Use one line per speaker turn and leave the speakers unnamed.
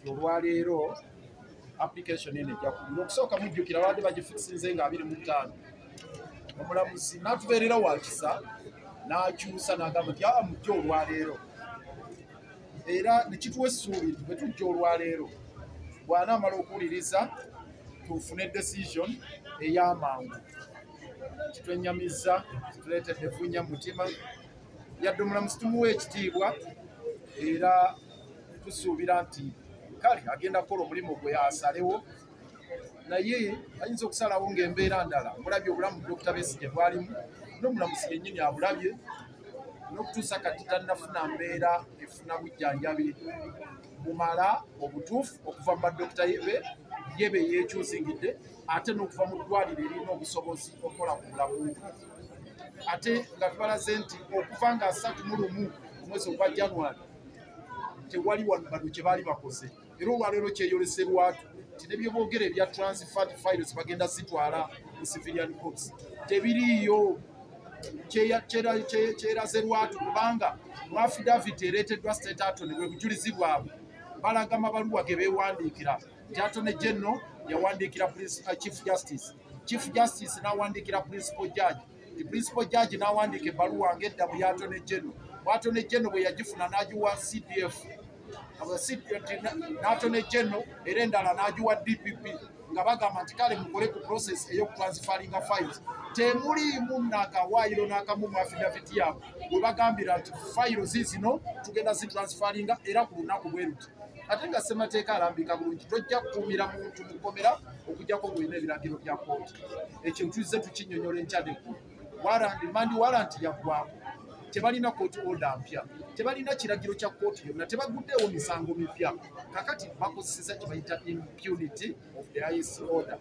olwaleero application eno ejja kubira okusooka mujjukira abadde bagifikisinze nga 25 omulamuzi n'atubeerera wakisa n'akyusa n'agamba nti mujja olwaleero era nekituwa essuubi bwe tujja olwaleero bw'anaamala okuwuliriza tufune decision ey'amangu kitwenyamizza kituleetedde evunnya mu mutima yadde omulamuzi tumuwa ekitiibwa era tusuubira nti kale agenda kukola omulimu gwe asalewo naye ayinza okusalawo ng'embeera ndala mulabye obulamu Dr. Besigye bwalimu n'omulamuzi yennyini abulabye n'okutuusa kati tannafuna mbeera efuna bujjanjabi bumala obutuufu okuva mu badokita yebe yeekyusingidde ate n'okuva mu ddwaliro erina obusobozi okukola ku bulamu ate nga tubalaze nti okuva nga 31 omwezi ogwa January tewali bano kye baali bakoze era olwaleero kyeyolese lwatu nti ne byeboogera ebya transferred files bagenda zitwala mu civilian courts tebiriiyo kyeraze lwatu kubanga mu affidavit ereeteddwa state attorney bwe bujulizi bwabwe balaga amabaluwa ge beewandiikira nti attorney general yawandiikira chief justice n'awandiikira principal judge the principal judge n'awandiika ebbaluwa ng'edda mu ya attorney general attorney general bwe yagifuna n'agiwa CDF n'attorney general era endala n'agiwa DPP nga bagamba nti kale mukole ku process ey'okutransferinga files temuliimu n'akawaayiro n'akamu mu affidavit yaabwe bwe bagambira nti fayiro zino tugenda zitransferinga era ku lunaku bwe ruti ate nga ssemateeka alambika bulungi tojja kukuumira muntu mu kkomera okugyako ng'olina ebiragiro bya kooti ekyo tuzze tukinnyonnyola enkya neggulu mandi waranti yaggwako tebalina kooti order mpya tebalina kiragiro kya kooti yonna tebaguddeewo misango mipya kakati bakozeseza kye bayita impunity of the highest order